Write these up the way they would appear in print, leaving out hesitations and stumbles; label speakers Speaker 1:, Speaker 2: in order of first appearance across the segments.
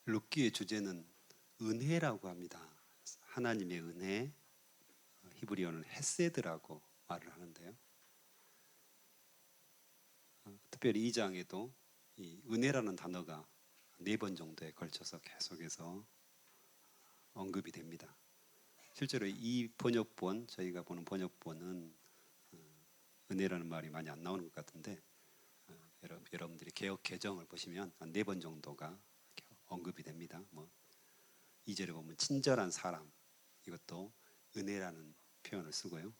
Speaker 1: 룻기의 주제는 은혜라고 합니다. 하나님의 은혜, 히브리어는 헤세드라고 말을 하는데요. 특별히 이 장에도 이 은혜라는 단어가 4번 정도에 걸쳐서 계속해서 언급이 됩니다. 실제로 이 번역본, 저희가 보는 번역본은 은혜라는 말이 많이 안 나오는 것 같은데 여러분들이 개역 개정을 보시면 한 4번 정도가 언급이 됩니다. 2절에 보면 친절한 사람, 이것도 은혜라는 표현을 쓰고요.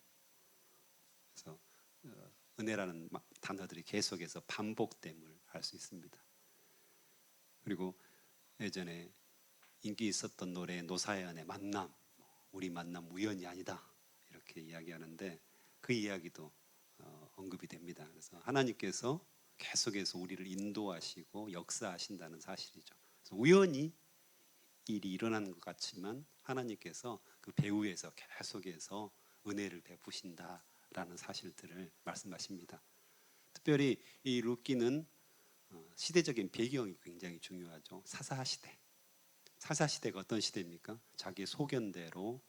Speaker 1: 그래서 은혜라는 단어들이 계속해서 반복됨을 알 수 있습니다. 그리고 예전에 인기 있었던 노래 노사연의 만남, 우리 만남 우연이 아니다 이렇게 이야기하는데 그 이야기도 언급이 됩니다. 그래서 하나님께서 계속해서 우리를 인도하시고 역사하신다는 사실이죠. 그래서 우연히 일이 일어나는 것 같지만 하나님께서 그 배후에서 계속해서 은혜를 베푸신다라는 사실들을 말씀하십니다. 특별히 이 룻기는 시대적인 배경이 굉장히 중요하죠. 사사시대. 사사시대가 어떤 시대입니까? 자기 소견대로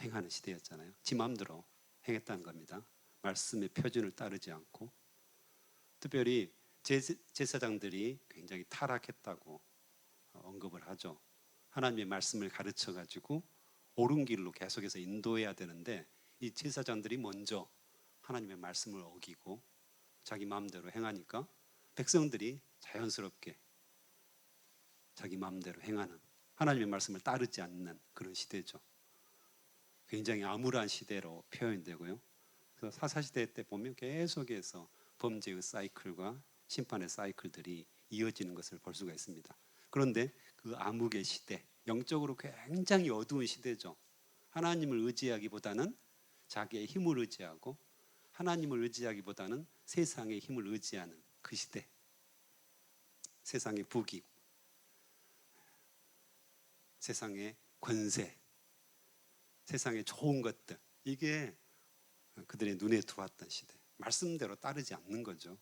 Speaker 1: 행하는 시대였잖아요. 지 마음대로 행했다는 겁니다. 말씀의 표준을 따르지 않고. 특별히 제사장들이 굉장히 타락했다고 언급을 하죠. 하나님의 말씀을 가르쳐 가지고 옳은 길로 계속해서 인도해야 되는데 이 제사장들이 먼저 하나님의 말씀을 어기고 자기 마음대로 행하니까 백성들이 자연스럽게 자기 마음대로 행하는, 하나님의 말씀을 따르지 않는 그런 시대죠. 굉장히 암울한 시대로 표현되고요. 그래서 사사시대 때 보면 계속해서 범죄의 사이클과 심판의 사이클들이 이어지는 것을 볼 수가 있습니다. 그런데 그 암흑의 시대, 영적으로 굉장히 어두운 시대죠. 하나님을 의지하기보다는 자기의 힘을 의지하고 하나님을 의지하기보다는 세상의 힘을 의지하는 그 시대. 세상의 부귀, 세상의 권세, 세상의 좋은 것들, 이게 그들의 눈에 들어왔던 시대. 말씀대로 따르지 않는 거죠.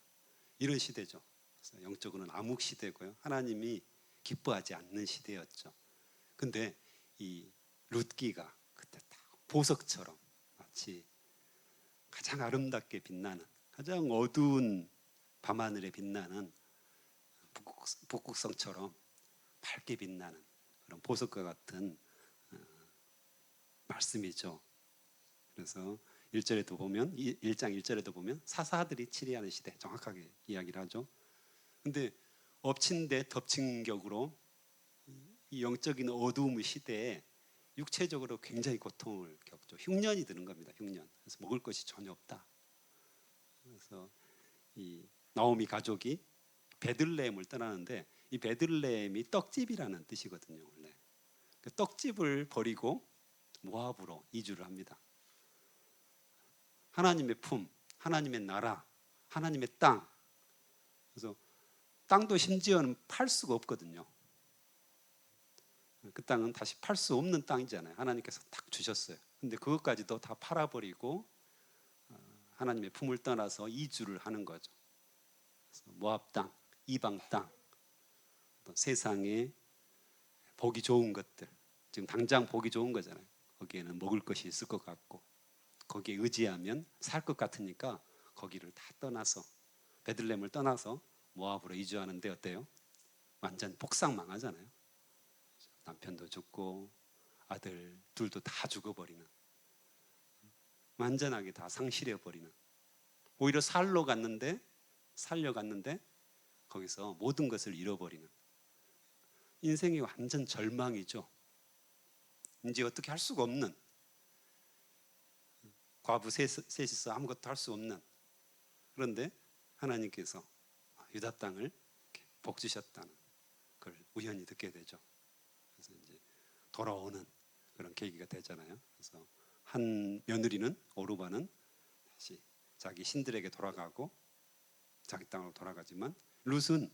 Speaker 1: 이런 시대죠. 그래서 영적으로는 암흑 시대고요. 하나님이 기뻐하지 않는 시대였죠. 근데 이 룻기가 그때 딱 보석처럼 마치 가장 아름답게 빛나는, 가장 어두운 밤하늘에 빛나는 북극성처럼 밝게 빛나는 그런 보석과 같은 말씀이죠. 그래서 1절에도 보면 1장 1절에도 보면 사사들이 치리하는 시대, 정확하게 이야기를 하죠. 근데 엎친 데 덮친 격으로 이 영적인 어두움의 시대에 육체적으로 굉장히 고통을 겪죠. 흉년이 드는 겁니다. 흉년. 그래서 먹을 것이 전혀 없다. 그래서 이 나오미 가족이 베들레헴을 떠나는데 이 베들레헴이 떡집이라는 뜻이거든요. 원래 그 떡집을 버리고 모압으로 이주를 합니다. 하나님의 품, 하나님의 나라, 하나님의 땅. 그래서 땅도 심지어는 팔 수가 없거든요. 그 땅은 다시 팔 수 없는 땅이잖아요. 하나님께서 딱 주셨어요. 근데 그것까지도 다 팔아버리고 하나님의 품을 떠나서 이주를 하는 거죠. 그래서 모압 땅, 이방 땅, 세상에 보기 좋은 것들, 지금 당장 보기 좋은 거잖아요. 거기에는 먹을 것이 있을 것 같고 거기에 의지하면 살 것 같으니까 거기를 다 떠나서 베들레헴을 떠나서 모압으로 이주하는데 어때요? 완전 복상 망하잖아요. 남편도 죽고 아들 둘도 다 죽어버리는, 완전하게 다 상실해버리는, 오히려 살려갔는데 거기서 모든 것을 잃어버리는, 인생이 완전 절망이죠. 이제 어떻게 할 수가 없는, 과부 셋이서 아무것도 할 수 없는. 그런데 하나님께서 유다 땅을 복 주셨다는 걸 우연히 듣게 되죠. 그래서 이제 돌아오는 그런 계기가 되잖아요. 그래서 한 며느리는, 오르바는 다시 자기 신들에게 돌아가고 자기 땅으로 돌아가지만 룻은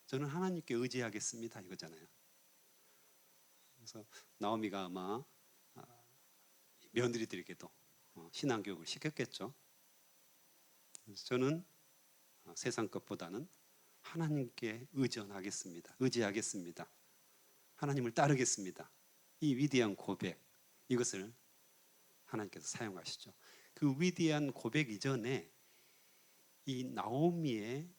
Speaker 1: 저는 하나님께 의지하겠습니다 이거잖아요. 그래서 나오미가 아마 며느리들에게도 신앙교육을 시켰겠죠. 그래서 저는 세상 것보다는 하나님께 의지하겠습니다. 하나님을 따르겠습니다. 이 위대한 고백, 이것을 하나님께서 사용하시죠. 그 위대한 고백 이전에 이 나오미의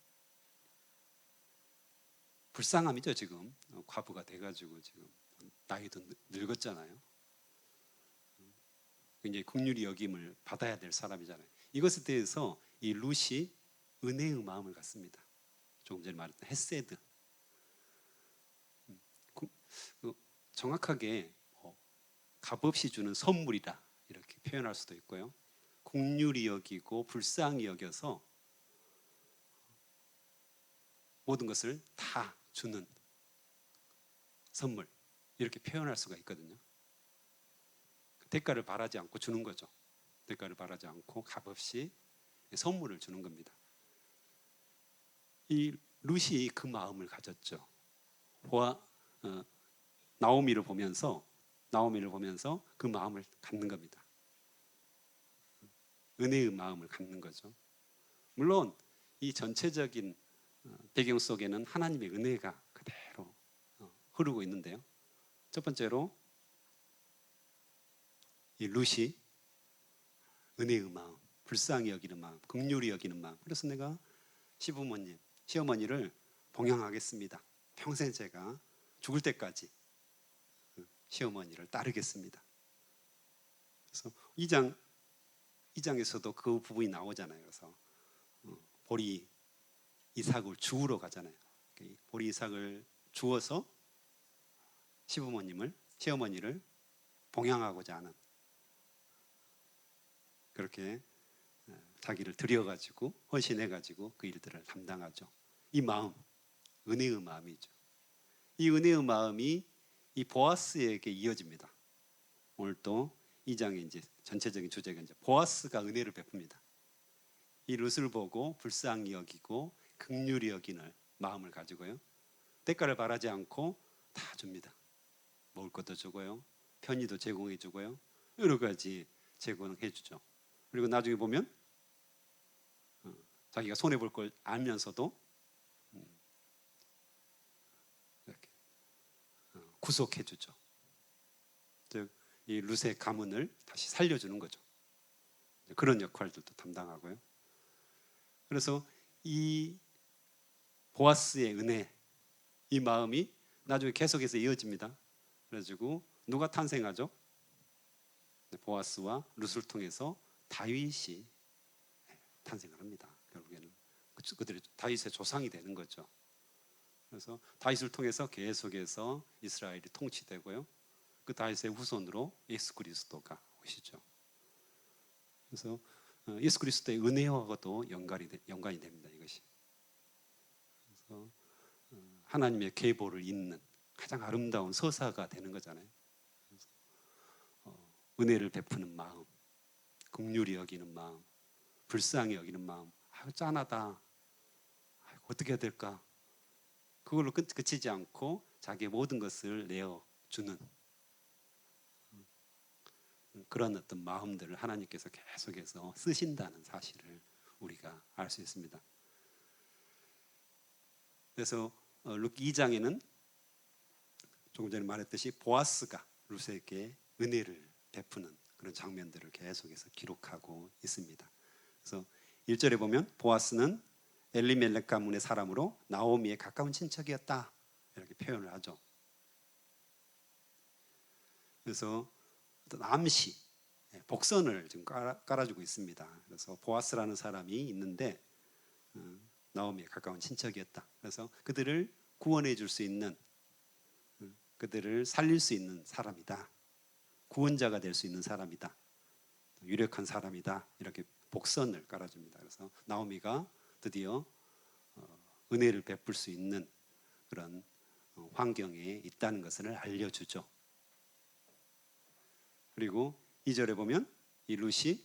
Speaker 1: 불쌍함이죠. 지금 과부가 돼가지고 지금 나이도 늙었잖아요. 굉장히 긍휼히 여김을 받아야 될 사람이잖아요. 이것에 대해서 이 룻이 은혜의 마음을 갖습니다. 조금 전에 말했던 헤세드. 정확하게 값없이 주는 선물이라 이렇게 표현할 수도 있고요. 긍휼히 여기고 불쌍히 여겨서 모든 것을 다 주는 선물, 이렇게 표현할 수가 있거든요. 대가를 바라지 않고 주는 거죠. 대가를 바라지 않고 값없이 선물을 주는 겁니다. 이 룻이 그 마음을 가졌죠. 나오미를 보면서 그 마음을 갖는 겁니다. 은혜의 마음을 갖는 거죠. 물론 이 전체적인 배경 속에는 하나님의 은혜가 그대로 흐르고 있는데요. 첫 번째로 이 룻이 은혜의 마음, 불쌍히 여기는 마음, 긍휼히 여기는 마음. 그래서 내가 시어머니를 봉양하겠습니다. 평생 제가 죽을 때까지 시어머니를 따르겠습니다. 그래서 2장에서도 그 부분이 나오잖아요. 그래서 보리 이삭을 주우러 가잖아요. 보리 이삭을 주어서 시어머니를 봉양하고자 하는, 그렇게 자기를 들여가지고 헌신해가지고 그 일들을 담당하죠. 이 마음, 은혜의 마음이죠. 이 은혜의 마음이 이 보아스에게 이어집니다. 오늘 또 2장의 이제 전체적인 주제가 이제 보아스가 은혜를 베풉니다. 이 룻을 보고 불쌍히 여기고 긍휼히 여기는 마음을 가지고요. 대가를 바라지 않고 다 줍니다. 먹을 것도 주고요. 편의도 제공해 주고요. 여러 가지 제공해 주죠. 그리고 나중에 보면 자기가 손해 볼 걸 알면서도 이렇게 구속해 주죠. 즉 이 룻의 가문을 다시 살려주는 거죠. 그런 역할들도 담당하고요. 그래서 이 보아스의 은혜, 이 마음이 나중에 계속해서 이어집니다. 그래가지고 누가 탄생하죠? 보아스와 룻을 통해서 다윗이 탄생을 합니다. 결국에는 그들이 다윗의 조상이 되는 거죠. 그래서 다윗을 통해서 계속해서 이스라엘이 통치되고요. 그 다윗의 후손으로 예수 그리스도가 오시죠. 그래서 예수 그리스도의 은혜와도 연관이 됩니다. 이것이. 그래서 하나님의 계보를 잇는 가장 아름다운 서사가 되는 거잖아요. 그래서 은혜를 베푸는 마음, 긍휼히 여기는 마음, 불쌍히 여기는 마음. 짠하다. 어떻게 해야 될까? 그걸로 그치지 않고 자기의 모든 것을 내어주는 그런 어떤 마음들을 하나님께서 계속해서 쓰신다는 사실을 우리가 알 수 있습니다. 그래서 룻 2장에는 조금 전에 말했듯이 보아스가 룻에게 은혜를 베푸는 그런 장면들을 계속해서 기록하고 있습니다. 그래서 1절에 보면 보아스는 엘리멜렉 가문의 사람으로 나오미의 가까운 친척이었다, 이렇게 표현을 하죠. 그래서 어떤 암시, 복선을 지금 깔아주고 있습니다. 그래서 보아스라는 사람이 있는데 나오미의 가까운 친척이었다. 그래서 그들을 구원해 줄 수 있는, 그들을 살릴 수 있는 사람이다. 구원자가 될 수 있는 사람이다. 유력한 사람이다. 이렇게 복선을 깔아줍니다. 그래서 나오미가 드디어 은혜를 베풀 수 있는 그런 환경에 있다는 것을 알려주죠. 그리고 2절에 보면 이 룻이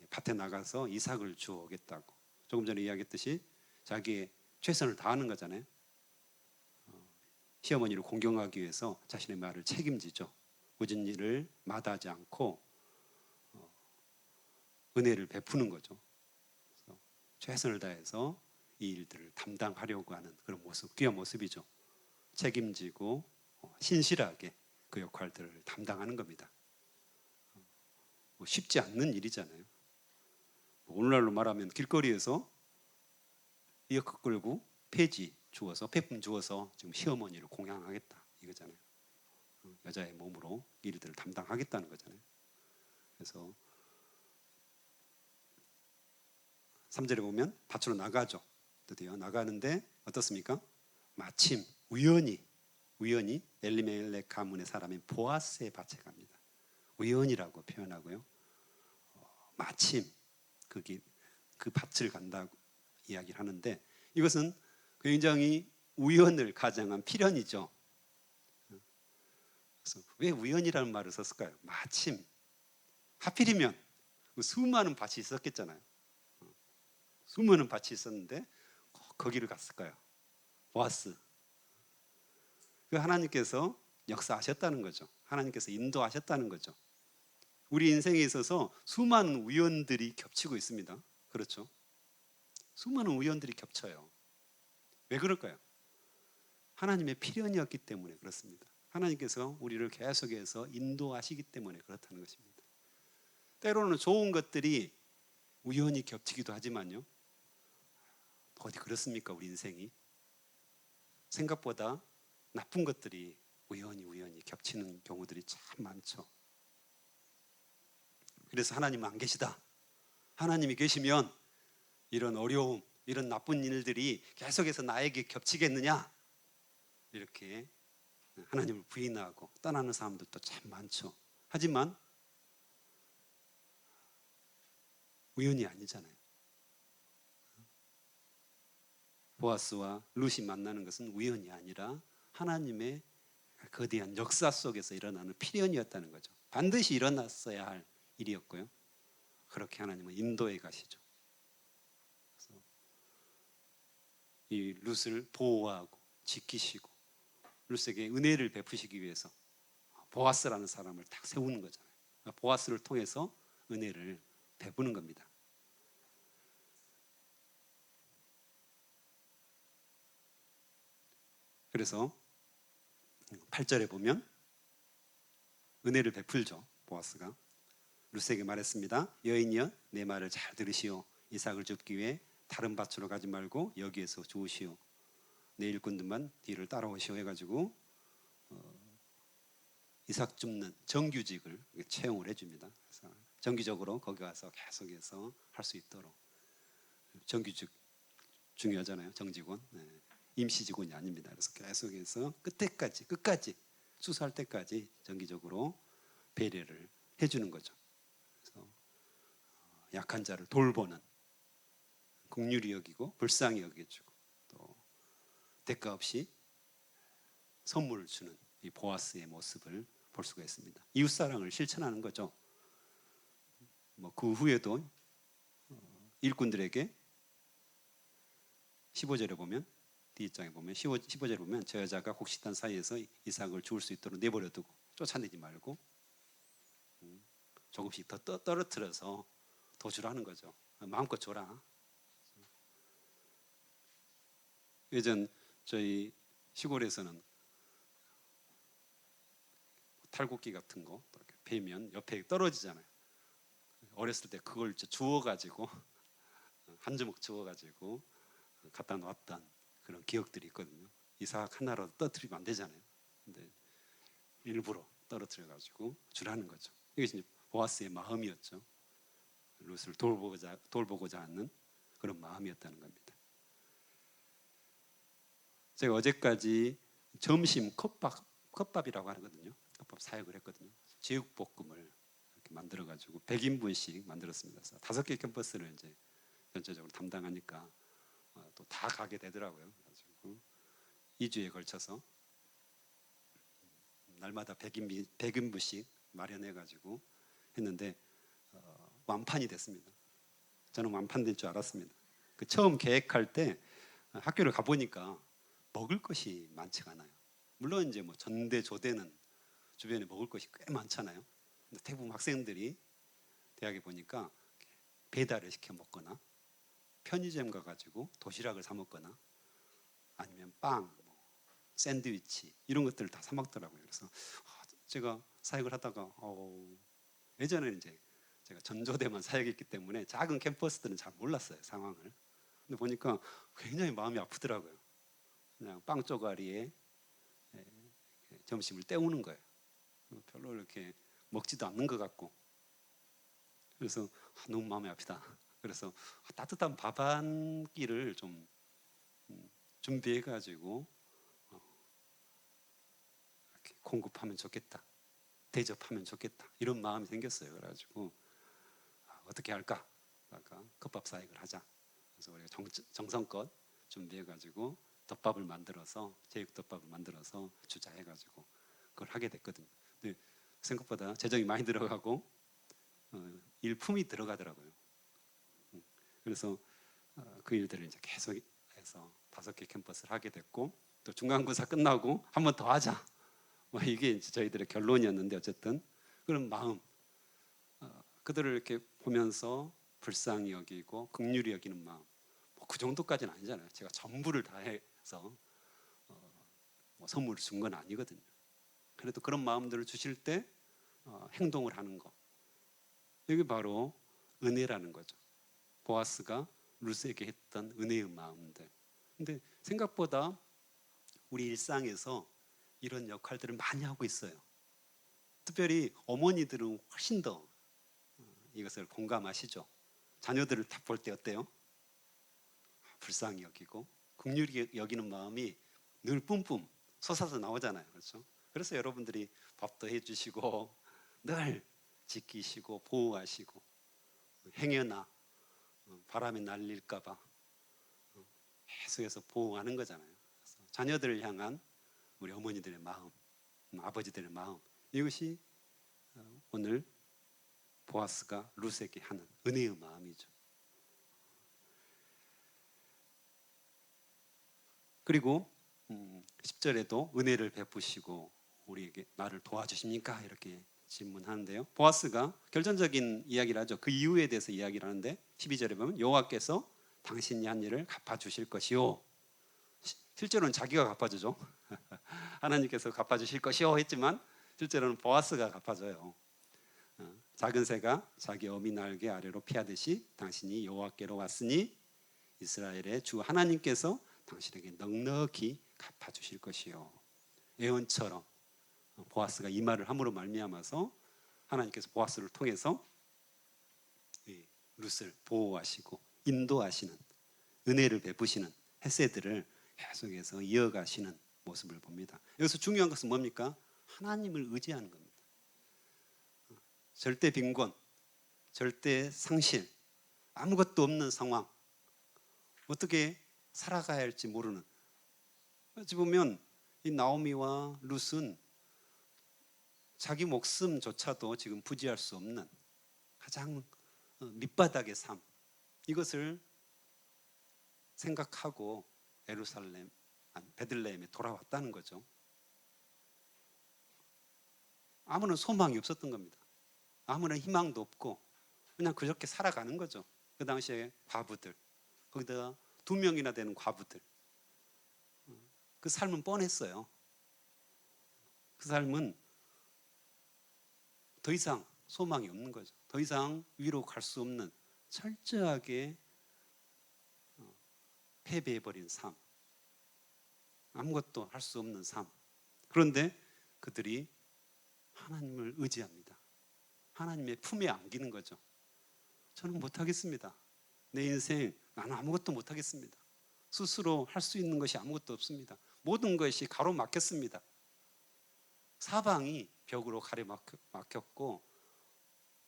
Speaker 1: 밭에 나가서 이삭을 주워오겠다고, 조금 전에 이야기했듯이 자기의 최선을 다하는 거잖아요. 시어머니를 공경하기 위해서 자신의 말을 책임지죠. 모든 일을 마다하지 않고 은혜를 베푸는 거죠. 그래서 최선을 다해서 이 일들을 담당하려고 하는 그런 모습, 귀한 모습이죠. 책임지고 신실하게 그 역할들을 담당하는 겁니다. 뭐 쉽지 않는 일이잖아요. 오늘날로 말하면 길거리에서 리어카 끌고 폐지 주어서 폐품 주어서 지금 시어머니를 공양하겠다 이거잖아요. 여자의 몸으로 일들을 담당하겠다는 거잖아요. 그래서 3절에 보면 밭으로 나가죠. 드디어 나가는데 어떻습니까? 마침 우연히 엘리멜렉 가문의 사람인 보아스의 밭에 갑니다. 우연이라고 표현하고요. 마침 그 밭을 간다고 이야기를 하는데 이것은 굉장히 우연을 가정한 필연이죠. 그래서 왜 우연이라는 말을 썼을까요? 마침 하필이면 수많은 밭이 있었겠잖아요. 수많은 밭이 있었는데 거기를 갔을까요? 보아스. 그 하나님께서 역사하셨다는 거죠. 하나님께서 인도하셨다는 거죠. 우리 인생에 있어서 수많은 우연들이 겹치고 있습니다. 그렇죠? 수많은 우연들이 겹쳐요. 왜 그럴까요? 하나님의 필연이었기 때문에 그렇습니다. 하나님께서 우리를 계속해서 인도하시기 때문에 그렇다는 것입니다. 때로는 좋은 것들이 우연히 겹치기도 하지만요. 어디 그렇습니까? 우리 인생이 생각보다 나쁜 것들이 우연히 겹치는 경우들이 참 많죠. 그래서 하나님은 안 계시다. 하나님이 계시면 이런 어려움, 이런 나쁜 일들이 계속해서 나에게 겹치겠느냐? 이렇게 하나님을 부인하고 떠나는 사람들도 참 많죠. 하지만 우연이 아니잖아요. 보아스와 룻이 만나는 것은 우연이 아니라 하나님의 거대한 역사 속에서 일어나는 필연이었다는 거죠. 반드시 일어났어야 할 일이었고요. 그렇게 하나님은 인도해 가시죠. 그래서 이 룻을 보호하고 지키시고 룻에게 은혜를 베푸시기 위해서 보아스라는 사람을 딱 세우는 거잖아요. 보아스를 통해서 은혜를 베푸는 겁니다. 그래서 8절에 보면 은혜를 베풀죠. 보아스가 룻에게 말했습니다. 여인이여 내 말을 잘 들으시오. 이삭을 줍기 위해 다른 밭으로 가지 말고 여기에서 주우시오. 내 일꾼들만 뒤를 따라오시오 해가지고 이삭 줍는 정규직을 채용을 해줍니다. 그래서 정기적으로 거기 가서 계속해서 할 수 있도록 정규직 중요하잖아요. 정직원. 네. 임시직원이 아닙니다. 그래서 계속해서 끝까지 수사할 때까지 정기적으로 배려를 해주는 거죠. 그래서 약한 자를 돌보는 긍휼히 여기고 불쌍히 여겨주고 또 대가 없이 선물을 주는 이 보아스의 모습을 볼 수가 있습니다. 이웃사랑을 실천하는 거죠. 그 후에도 일꾼들에게 15절에 보면 D장에 보면 15절에 보면 저 여자가 곡식단 사이에서 이삭을 죽을 수 있도록 내버려두고 쫓아내지 말고 조금씩 더 떨어뜨려서 더 주라는 거죠. 마음껏 줘라. 예전 저희 시골에서는 탈곡기 같은 거 이렇게 베면 옆에 떨어지잖아요. 어렸을 때 그걸 주워가지고 한 주먹 주워가지고 갖다 놓았던 그런 기억들이 있거든요. 이삭 하나라도 떨어뜨리면 안 되잖아요. 근데 일부러 떨어뜨려가지고 주라는 거죠. 이것이 보아스의 마음이었죠. 룻을 돌보고자 하는 그런 마음이었다는 겁니다. 제가 어제까지 점심 컵밥이라고 하거든요. 컵밥 사역을 했거든요. 제육볶음을 이렇게 만들어가지고 100인분씩 만들었습니다. 그래서 5개 캠퍼스를 이제 전체적으로 담당하니까 또 다 가게 되더라고요. 그래가지고 2주에 걸쳐서 날마다 100인분씩 마련해가지고 했는데 완판이 됐습니다. 저는 완판될 줄 알았습니다. 그 처음 계획할 때 학교를 가보니까 먹을 것이 많지가 않아요. 물론 이제 뭐 전대조대는 주변에 먹을 것이 꽤 많잖아요. 근데 대부분 학생들이 대학에 보니까 배달을 시켜 먹거나 편의점 가가지고 도시락을 사 먹거나 아니면 빵, 샌드위치 이런 것들을 다 사 먹더라고요. 그래서 제가 사역을 하다가 예전에는 이제 제가 전조대만 사역했기 때문에 작은 캠퍼스들은 잘 몰랐어요, 상황을. 근데 보니까 굉장히 마음이 아프더라고요. 그냥 빵 쪼가리에 점심을 때우는 거예요. 별로 이렇게 먹지도 않는 것 같고. 그래서 너무 마음이 아프다. 그래서 따뜻한 밥 한 끼를 좀 준비해가지고 이렇게 공급하면 좋겠다, 대접하면 좋겠다 이런 마음이 생겼어요. 그래가지고 어떻게 할까? 아까 컵밥 사역을 하자. 그래서 우리가 정성껏 준비해가지고 덮밥을 만들어서 제육덮밥을 만들어서 주자 해가지고 그걸 하게 됐거든요. 근데 생각보다 재정이 많이 들어가고 일품이 들어가더라고요. 그래서 그 일들을 이제 계속해서 5개 캠퍼스를 하게 됐고 또 중간고사 끝나고 한 번 더 하자. 이게 이제 저희들의 결론이었는데 어쨌든 그런 마음, 그들을 이렇게 보면서 불쌍히 여기고 긍휼히 여기는 마음, 그 정도까지는 아니잖아요. 제가 전부를 다 해서 선물을 준 건 아니거든요. 그래도 그런 마음들을 주실 때 행동을 하는 거, 이게 바로 은혜라는 거죠. 보아스가 루스에게 했던 은혜의 마음들. 근데 생각보다 우리 일상에서 이런 역할들을 많이 하고 있어요. 특별히 어머니들은 훨씬 더 이것을 공감하시죠. 자녀들을 딱 볼 때 어때요? 불쌍히 여기고 긍휼히 여기는 마음이 늘 뿜뿜 솟아서 나오잖아요. 그렇죠? 그래서 여러분들이 밥도 해주시고 늘 지키시고 보호하시고 행여나 바람에 날릴까봐 계속해서 보호하는 거잖아요. 자녀들을 향한 우리 어머니들의 마음, 아버지들의 마음, 이것이 오늘 보아스가 루스에게 하는 은혜의 마음이죠. 그리고 10절에도 은혜를 베푸시고 우리에게 나를 도와주십니까? 이렇게 질문하는데요. 보아스가 결정적인 이야기를 하죠. 그 이유에 대해서 이야기를 하는데 12절에 보면 여호와께서 당신이 한 일을 갚아주실 것이요. 실제로는 자기가 갚아주죠. 하나님께서 갚아주실 것이요 했지만 실제로는 보아스가 갚아줘요. 작은 새가 자기 어미 날개 아래로 피하듯이 당신이 여호와께로 왔으니 이스라엘의 주 하나님께서 당신에게 넉넉히 갚아주실 것이요. 예언처럼 보아스가 이 말을 함으로 말미암아서 하나님께서 보아스를 통해서 룻을 보호하시고 인도하시는, 은혜를 베푸시는 헤세드를 계속해서 이어가시는 모습을 봅니다. 여기서 중요한 것은 뭡니까? 하나님을 의지하는 겁니다. 절대 빈곤, 절대 상실, 아무것도 없는 상황, 어떻게 살아가야 할지 모르는. 어찌 보면 이 나오미와 룻은 자기 목숨조차도 지금 부지할 수 없는 가장 밑바닥의 삶, 이것을 생각하고 베들레헴에 돌아왔다는 거죠. 아무런 소망이 없었던 겁니다. 아무런 희망도 없고 그냥 그렇게 살아가는 거죠. 그 당시에 과부들, 거기다가 2명이나 되는 과부들, 그 삶은 뻔했어요. 그 삶은 더 이상 소망이 없는 거죠. 더 이상 위로 갈 수 없는 철저하게 패배해버린 삶, 아무것도 할 수 없는 삶. 그런데 그들이 하나님을 의지합니다. 하나님의 품에 안기는 거죠. 저는 못하겠습니다. 내 인생 나는 아무것도 못하겠습니다. 스스로 할 수 있는 것이 아무것도 없습니다. 모든 것이 가로막혔습니다. 사방이 벽으로 가로막혔고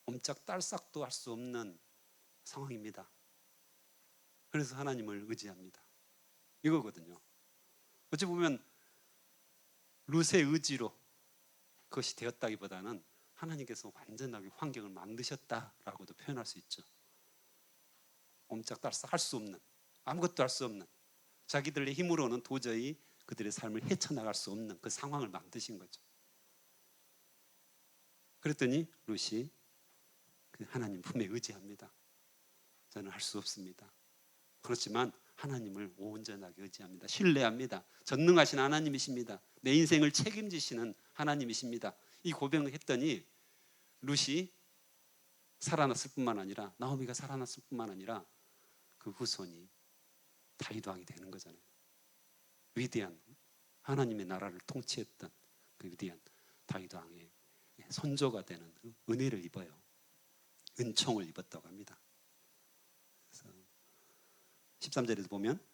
Speaker 1: 옴짝달싹도 할 수 없는 상황입니다. 그래서 하나님을 의지합니다. 이거거든요. 어찌 보면 룻의 의지로 그것이 되었다기보다는 하나님께서 완전하게 환경을 만드셨다라고도 표현할 수 있죠. 옴짝달싹 할 수 없는, 아무것도 할 수 없는, 자기들의 힘으로는 도저히 그들의 삶을 헤쳐나갈 수 없는 그 상황을 만드신 거죠. 그랬더니 룻이 그 하나님 품에 의지합니다. 저는 할 수 없습니다. 그렇지만 하나님을 온전하게 의지합니다. 신뢰합니다. 전능하신 하나님이십니다. 내 인생을 책임지시는 하나님이십니다. 이 고백을 했더니 룻이 살아났을 뿐만 아니라, 나오미가 살아났을 뿐만 아니라 그 후손이 다윗 왕이 되는 거잖아요. 위대한 하나님의 나라를 통치했던 그 위대한 다윗 왕의 선조가 되는 은혜를 입어요. 은총을 입었다고 합니다. 그래서 13절에도 보면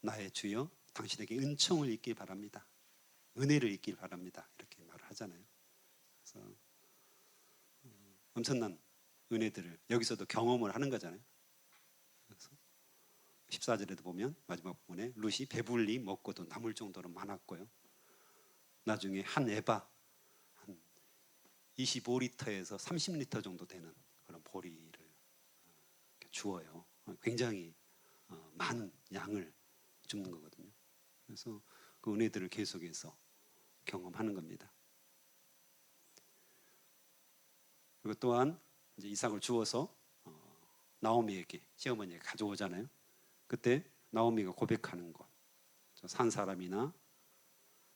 Speaker 1: 나의 주여 당신에게 은총을 입길 바랍니다. 은혜를 입길 바랍니다. 이렇게 말을 하잖아요. 그래서 엄청난 은혜들을 여기서도 경험을 하는 거잖아요. 그래서 14절에도 보면 마지막 부분에 룻이 배불리 먹고도 남을 정도로 많았고요. 나중에 한 에바 한 25리터에서 30리터 정도 되는 그런 보리를 주어요. 굉장히 많은 양을 줍는 거거든요. 그래서 그 은혜들을 계속해서 경험하는 겁니다. 그리고 또한 이제 이삭을 주어서 나오미에게, 시어머니에게 가져오잖아요. 그때 나오미가 고백하는 것, 산 사람이나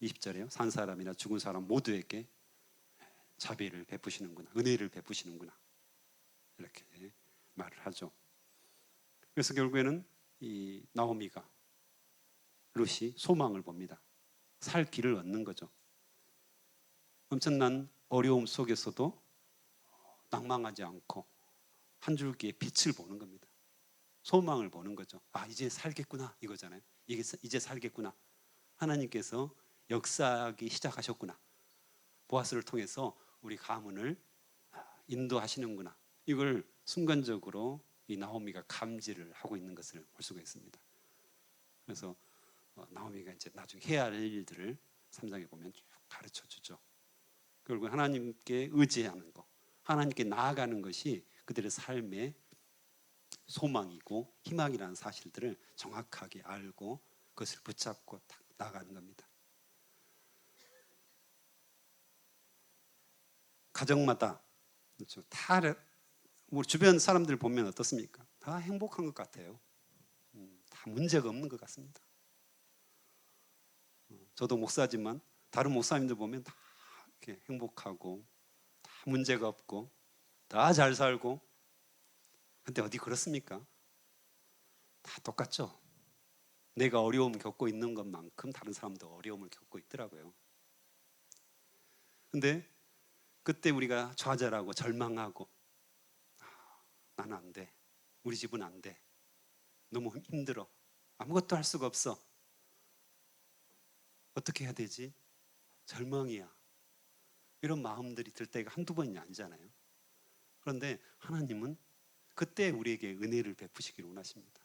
Speaker 1: 20절에요. 산 사람이나 죽은 사람 모두에게 자비를 베푸시는구나, 은혜를 베푸시는구나, 이렇게 말을 하죠. 그래서 결국에는 이 나오미가, 룻이 소망을 봅니다. 살 길을 얻는 거죠. 엄청난 어려움 속에서도 낭망하지 않고 한 줄기의 빛을 보는 겁니다. 소망을 보는 거죠. 아, 이제 살겠구나, 이거잖아요. 이제 살겠구나. 하나님께서 역사하기 시작하셨구나. 보아스를 통해서 우리 가문을 인도하시는구나. 이걸 순간적으로 이 나오미가 감지를 하고 있는 것을 볼 수가 있습니다. 그래서 나오미가 이제 나중에 해야 할 일들을 3장에 보면 쭉 가르쳐 주죠. 결국 하나님께 의지하는 것, 하나님께 나아가는 것이 그들의 삶의 소망이고 희망이라는 사실들을 정확하게 알고 그것을 붙잡고 딱 나아가는 겁니다. 가정마다 그렇죠. 다 우리 주변 사람들 보면 어떻습니까? 다 행복한 것 같아요. 다 문제가 없는 것 같습니다. 저도 목사지만 다른 목사님들 보면 다 이렇게 행복하고 다 문제가 없고 다 잘 살고. 근데 어디 그렇습니까? 다 똑같죠. 내가 어려움 겪고 있는 것만큼 다른 사람도 어려움을 겪고 있더라고요. 근데 그때 우리가 좌절하고 절망하고 나는 안 돼, 우리 집은 안 돼, 너무 힘들어, 아무것도 할 수가 없어, 어떻게 해야 되지? 절망이야. 이런 마음들이 들 때가 한두 번이 아니잖아요. 그런데 하나님은 그때 우리에게 은혜를 베푸시기를 원하십니다.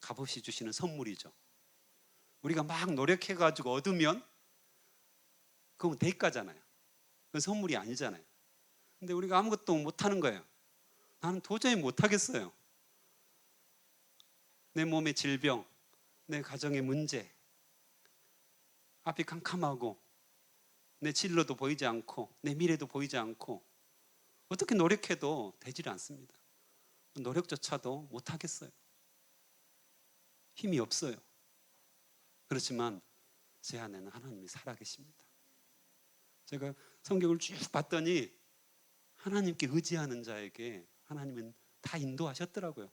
Speaker 1: 값없이 주시는 선물이죠. 우리가 막 노력해가지고 얻으면 그건 대가잖아요. 그건 선물이 아니잖아요. 근데 우리가 아무것도 못하는 거예요. 나는 도저히 못하겠어요. 내 몸의 질병, 내 가정의 문제, 앞이 캄캄하고 내 진로도 보이지 않고 내 미래도 보이지 않고 어떻게 노력해도 되질 않습니다. 노력조차도 못하겠어요. 힘이 없어요. 그렇지만 제 안에는 하나님이 살아계십니다. 제가 성경을 쭉 봤더니 하나님께 의지하는 자에게 하나님은 다 인도하셨더라고요.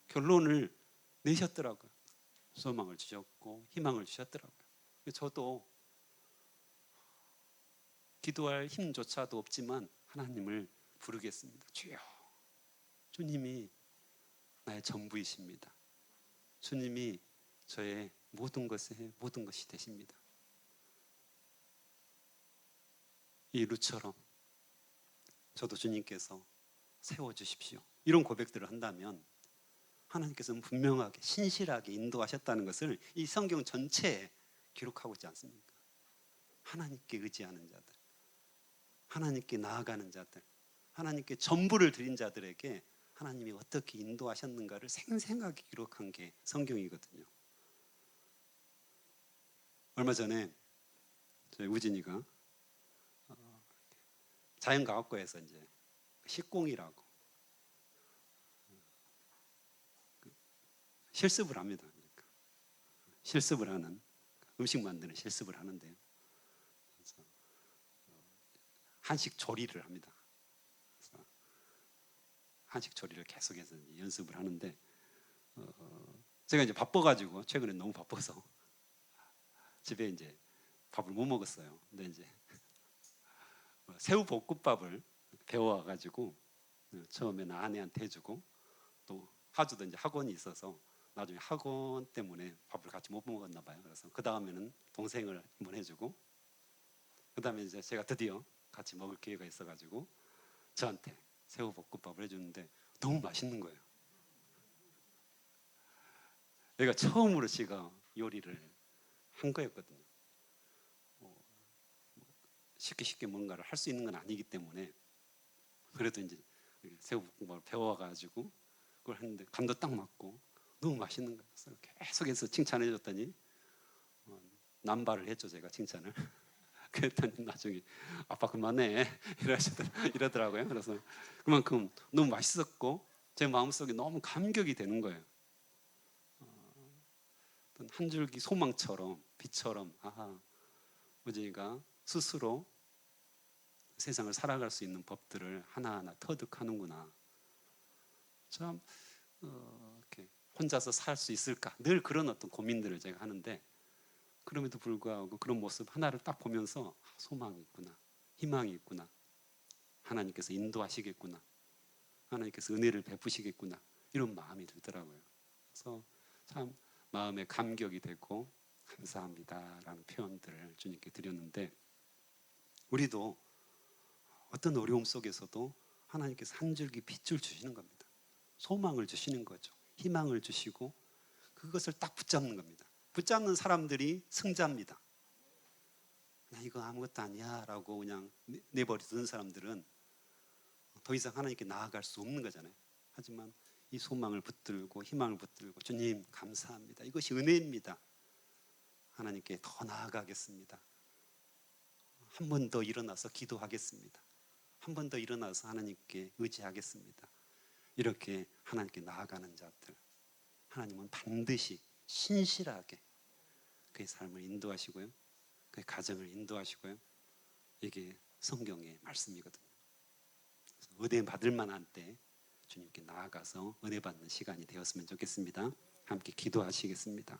Speaker 1: 결론을 내셨더라고요. 소망을 주셨고 희망을 주셨더라고요. 저도 기도할 힘조차도 없지만 하나님을 부르겠습니다. 주여, 주님이 나의 전부이십니다. 주님이 저의 모든 것이 되십니다. 이 룻처럼 저도 주님께서 세워주십시오, 이런 고백들을 한다면 하나님께서는 분명하게 신실하게 인도하셨다는 것을 이 성경 전체에 기록하고 있지 않습니까? 하나님께 의지하는 자들, 하나님께 나아가는 자들, 하나님께 전부를 드린 자들에게 하나님이 어떻게 인도하셨는가를 생생하게 기록한 게 성경이거든요. 얼마 전에 저희 우진이가 자연과학과에서 이제 식공이라고 실습을 합니다. 그러니까. 실습을 하는 음식 만드는 실습을 하는데요. 그래서 한식 조리를 합니다. 그래서 한식 조리를 계속해서 연습을 하는데 제가 이제 바빠가지고 최근에 너무 바빠서 집에 이제 밥을 못 먹었어요. 근데 이제 새우 볶음밥을 배워가지고 처음에는 아내한테 해주고 또 하주도 이제 학원이 있어서 나중에 학원 때문에 밥을 같이 못 먹었나 봐요. 그래서 그 다음에는 동생을 한번 해주고 그 다음에 이제 제가 드디어 같이 먹을 기회가 있어가지고 저한테 새우 볶음밥을 해주는데 너무 맛있는 거예요. 얘가 처음으로 제가 요리를 한 거였거든요. 쉽게 뭔가를 할 수 있는 건 아니기 때문에 그래도 이제 새우볶음밥을 배워가지고 그걸 했는데 간도 딱 맞고 너무 맛있는 거였어요. 계속해서 칭찬해 줬더니 남발을 했죠. 제가 칭찬을. 그랬더니 나중에 아빠 그만해 이러더라고요. 그래서 그만큼 너무 맛있었고 제 마음속에 너무 감격이 되는 거예요. 한 줄기 소망처럼 빛처럼 우리가 스스로 세상을 살아갈 수 있는 법들을 하나하나 터득하는구나. 참 이렇게 혼자서 살 수 있을까? 늘 그런 어떤 고민들을 제가 하는데 그럼에도 불구하고 그런 모습 하나를 딱 보면서 소망이 있구나, 희망이 있구나, 하나님께서 인도하시겠구나, 하나님께서 은혜를 베푸시겠구나 이런 마음이 들더라고요. 그래서 참 마음에 감격이 되고 감사합니다라는 표현들을 주님께 드렸는데 우리도 어떤 어려움 속에서도 하나님께서 한 줄기 빛을 주시는 겁니다. 소망을 주시는 거죠. 희망을 주시고 그것을 딱 붙잡는 겁니다. 붙잡는 사람들이 승자입니다. 그냥 이거 아무것도 아니야 라고 그냥 내버리는 사람들은 더 이상 하나님께 나아갈 수 없는 거잖아요. 하지만 이 소망을 붙들고 희망을 붙들고 주님 감사합니다. 이것이 은혜입니다. 하나님께 더 나아가겠습니다. 한 번 더 일어나서 기도하겠습니다. 한 번 더 일어나서 하나님께 의지하겠습니다. 이렇게 하나님께 나아가는 자들 하나님은 반드시 신실하게 그의 삶을 인도하시고요. 그의 가정을 인도하시고요. 이게 성경의 말씀이거든요. 은혜 받을 만한 때 주님께 나아가서 은혜 받는 시간이 되었으면 좋겠습니다. 함께 기도하시겠습니다.